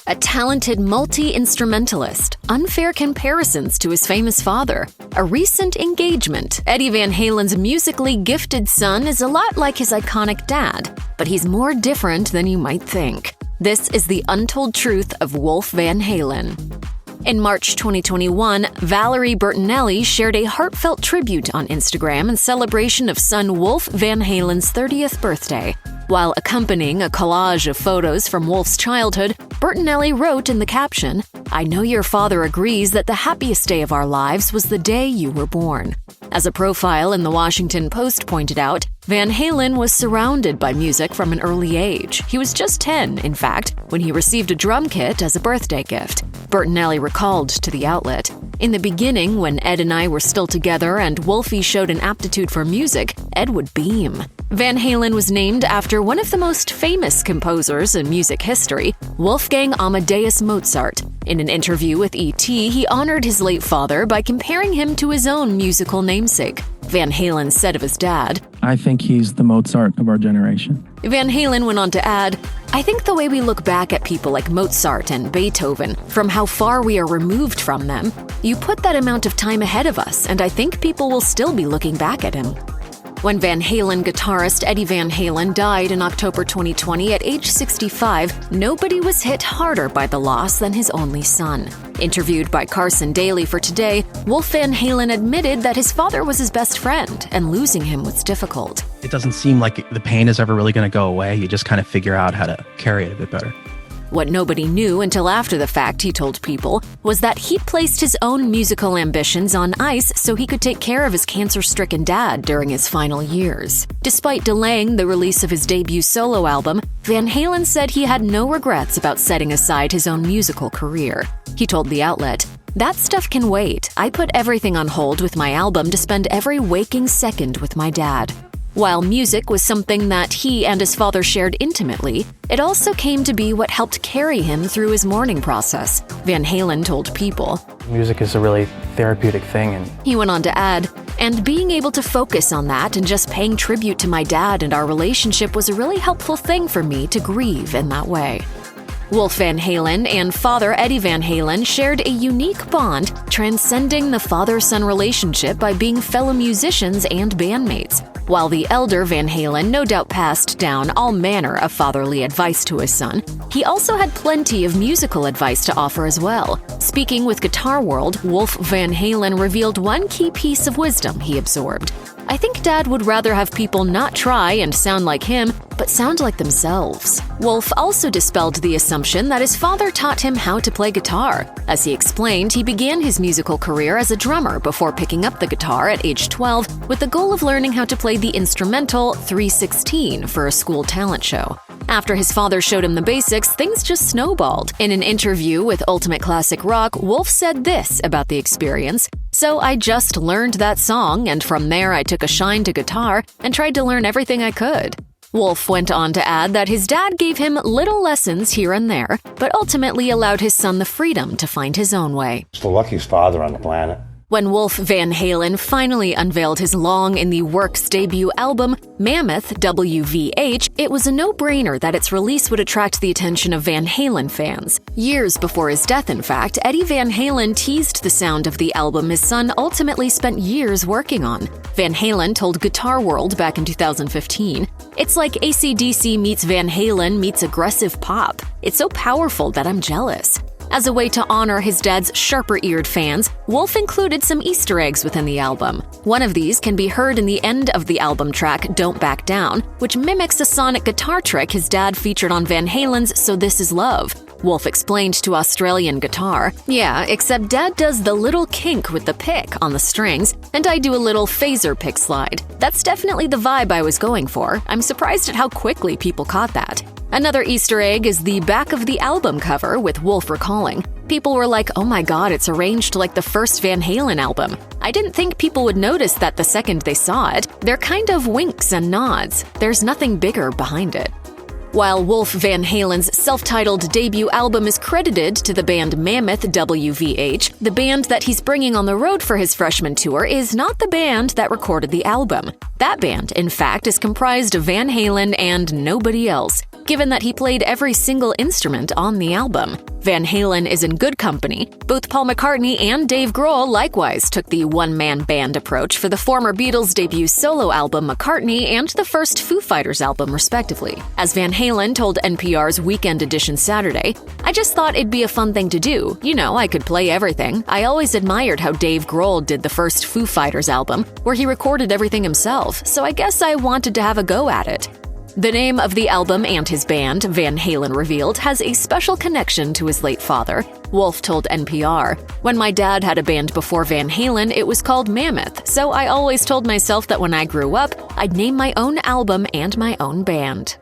A talented multi-instrumentalist, unfair comparisons to his famous father, a recent engagement. Eddie Van Halen's musically gifted son is a lot like his iconic dad, but he's more different than you might think. This is the untold truth of Wolf Van Halen. In March 2021, Valerie Bertinelli shared a heartfelt tribute on Instagram in celebration of son Wolf Van Halen's 30th birthday. While accompanying a collage of photos from Wolf's childhood, Bertinelli wrote in the caption, "I know your father agrees that the happiest day of our lives was the day you were born." As a profile in the Washington Post pointed out, Van Halen was surrounded by music from an early age. He was just 10, in fact, when he received a drum kit as a birthday gift. Bertinelli recalled to the outlet, "In the beginning, when Ed and I were still together and Wolfie showed an aptitude for music, Ed would beam." Van Halen was named after one of the most famous composers in music history, Wolfgang Amadeus Mozart. In an interview with E.T., he honored his late father by comparing him to his own musical namesake. Van Halen said of his dad, "I think he's the Mozart of our generation." Van Halen went on to add, "I think the way we look back at people like Mozart and Beethoven, from how far we are removed from them, you put that amount of time ahead of us, and I think people will still be looking back at him." When Van Halen guitarist Eddie Van Halen died in October 2020 at age 65, nobody was hit harder by the loss than his only son. Interviewed by Carson Daly for Today, Wolf Van Halen admitted that his father was his best friend, and losing him was difficult. It doesn't seem like the pain is ever really going to go away. You just kind of figure out how to carry it a bit better. What nobody knew until after the fact, he told People, was that he placed his own musical ambitions on ice so he could take care of his cancer-stricken dad during his final years. Despite delaying the release of his debut solo album, Van Halen said he had no regrets about setting aside his own musical career. He told the outlet, "That stuff can wait. I put everything on hold with my album to spend every waking second with my dad." While music was something that he and his father shared intimately, it also came to be what helped carry him through his mourning process, Van Halen told People. Music is a really therapeutic thing. And he went on to add, "And being able to focus on that and just paying tribute to my dad and our relationship was a really helpful thing for me to grieve in that way." Wolf Van Halen and father Eddie Van Halen shared a unique bond, transcending the father-son relationship by being fellow musicians and bandmates. While the elder Van Halen no doubt passed down all manner of fatherly advice to his son, he also had plenty of musical advice to offer as well. Speaking with Guitar World, Wolf Van Halen revealed one key piece of wisdom he absorbed. "I think Dad would rather have people not try and sound like him, but sound like themselves." Wolf also dispelled the assumption that his father taught him how to play guitar. As he explained, he began his musical career as a drummer before picking up the guitar at age 12 with the goal of learning how to play the instrumental 316 for a school talent show. After his father showed him the basics, things just snowballed. In an interview with Ultimate Classic Rock, Wolf said this about the experience, "So I just learned that song, and from there I took a shine to guitar and tried to learn everything I could." Wolf went on to add that his dad gave him little lessons here and there, but ultimately allowed his son the freedom to find his own way. He's the luckiest father on the planet. When Wolf Van Halen finally unveiled his long-in-the-works debut album, Mammoth WVH, it was a no-brainer that its release would attract the attention of Van Halen fans. Years before his death, in fact, Eddie Van Halen teased the sound of the album his son ultimately spent years working on. Van Halen told Guitar World back in 2015, "It's like AC/DC meets Van Halen meets aggressive pop. It's so powerful that I'm jealous." As a way to honor his dad's sharper-eared fans, Wolf included some Easter eggs within the album. One of these can be heard in the end of the album track Don't Back Down, which mimics a sonic guitar trick his dad featured on Van Halen's So This Is Love. Wolf explained to Australian Guitar, "Yeah, except Dad does the little kink with the pick on the strings, and I do a little phaser pick slide. That's definitely the vibe I was going for. I'm surprised at how quickly people caught that." Another Easter egg is the back of the album cover, with Wolf recalling, "People were like, oh my god, it's arranged like the first Van Halen album. I didn't think people would notice that the second they saw it. They're kind of winks and nods. There's nothing bigger behind it." While Wolf Van Halen's self-titled debut album is credited to the band Mammoth WVH, the band that he's bringing on the road for his freshman tour is not the band that recorded the album. That band, in fact, is comprised of Van Halen and nobody else. given that he played every single instrument on the album. Van Halen is in good company. Both Paul McCartney and Dave Grohl likewise took the one-man band approach for the former Beatles' debut solo album McCartney and the first Foo Fighters album, respectively. As Van Halen told NPR's Weekend Edition Saturday, "I just thought it'd be a fun thing to do. You know, I could play everything. I always admired how Dave Grohl did the first Foo Fighters album, where he recorded everything himself, so I guess I wanted to have a go at it." The name of the album and his band, Van Halen revealed, has a special connection to his late father. Wolf told NPR, "When my dad had a band before Van Halen, it was called Mammoth, so I always told myself that when I grew up, I'd name my own album and my own band."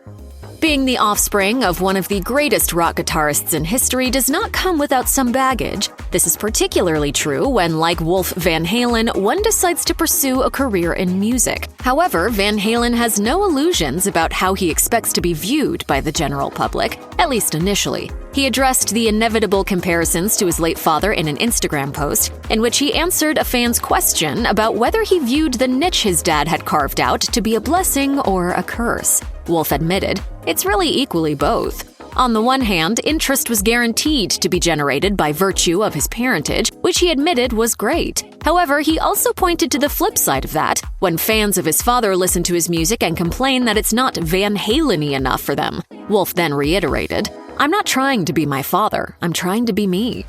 Being the offspring of one of the greatest rock guitarists in history does not come without some baggage. This is particularly true when, like Wolf Van Halen, one decides to pursue a career in music. However, Van Halen has no illusions about how he expects to be viewed by the general public, at least initially. He addressed the inevitable comparisons to his late father in an Instagram post, in which he answered a fan's question about whether he viewed the niche his dad had carved out to be a blessing or a curse. Wolf admitted, "It's really equally both." On the one hand, interest was guaranteed to be generated by virtue of his parentage, which he admitted was great. However, he also pointed to the flip side of that, when fans of his father listen to his music and complain that it's not Van Halen-y enough for them. Wolf then reiterated, "I'm not trying to be my father, I'm trying to be me."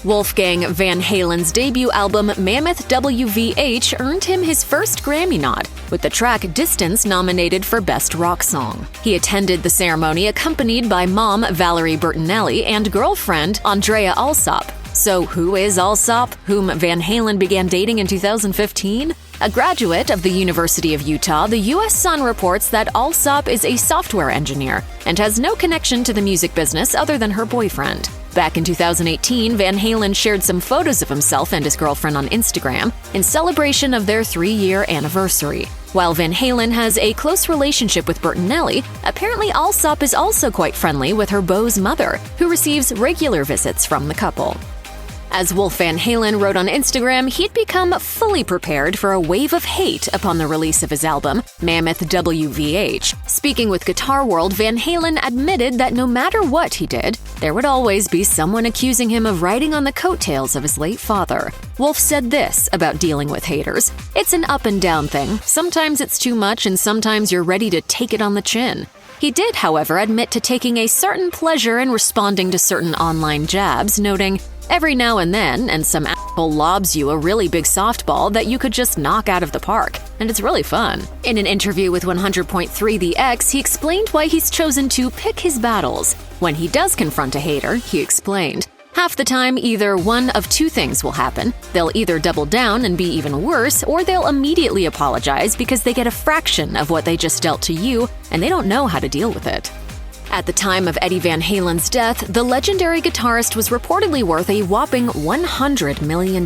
Wolfgang Van Halen's debut album Mammoth WVH earned him his first Grammy nod, with the track Distance nominated for Best Rock Song. He attended the ceremony accompanied by mom Valerie Bertinelli and girlfriend Andrea Alsop. So who is Alsop, whom Van Halen began dating in 2015? A graduate of the University of Utah, the U.S. Sun reports that Alsop is a software engineer and has no connection to the music business other than her boyfriend. Back in 2018, Van Halen shared some photos of himself and his girlfriend on Instagram in celebration of their 3-year anniversary. While Van Halen has a close relationship with Bertinelli, apparently Alsop is also quite friendly with her beau's mother, who receives regular visits from the couple. As Wolf Van Halen wrote on Instagram, he'd become fully prepared for a wave of hate upon the release of his album, Mammoth WVH. Speaking with Guitar World, Van Halen admitted that no matter what he did, there would always be someone accusing him of riding on the coattails of his late father. Wolf said this about dealing with haters: "It's an up and down thing. Sometimes it's too much and sometimes you're ready to take it on the chin." He did, however, admit to taking a certain pleasure in responding to certain online jabs, noting, "Every now and then, and some asshole lobs you a really big softball that you could just knock out of the park, and it's really fun." In an interview with 100.3 The X, he explained why he's chosen to pick his battles. When he does confront a hater, he explained, "Half the time, either one of two things will happen. They'll either double down and be even worse, or they'll immediately apologize because they get a fraction of what they just dealt to you, and they don't know how to deal with it." At the time of Eddie Van Halen's death, the legendary guitarist was reportedly worth a whopping $100 million.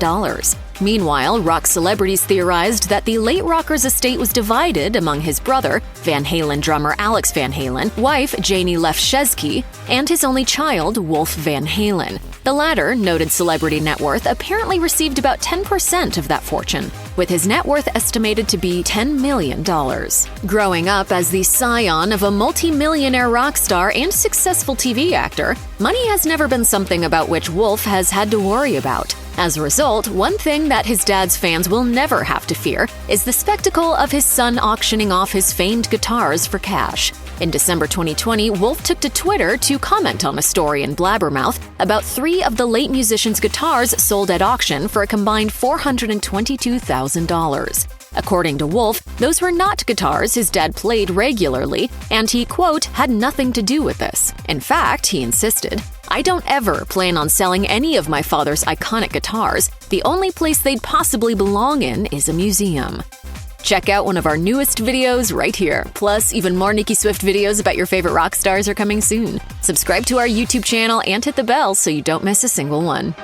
Meanwhile, rock celebrities theorized that the late rocker's estate was divided among his brother, Van Halen drummer Alex Van Halen, wife Janie Lefschezky, and his only child, Wolf Van Halen. The latter, noted celebrity net worth, apparently received about 10% of that fortune, with his net worth estimated to be $10 million. Growing up as the scion of a multi-millionaire rock star and successful TV actor, money has never been something about which Wolf has had to worry about. As a result, one thing that his dad's fans will never have to fear is the spectacle of his son auctioning off his famed guitars for cash. In December 2020, Wolf took to Twitter to comment on a story in Blabbermouth about 3 of the late musician's guitars sold at auction for a combined $422,000. According to Wolf, those were not guitars his dad played regularly, and he, quote, "had nothing to do with this." In fact, he insisted, "I don't ever plan on selling any of my father's iconic guitars. The only place they'd possibly belong in is a museum." Check out one of our newest videos right here. Plus, even more Nicki Swift videos about your favorite rock stars are coming soon. Subscribe to our YouTube channel and hit the bell so you don't miss a single one.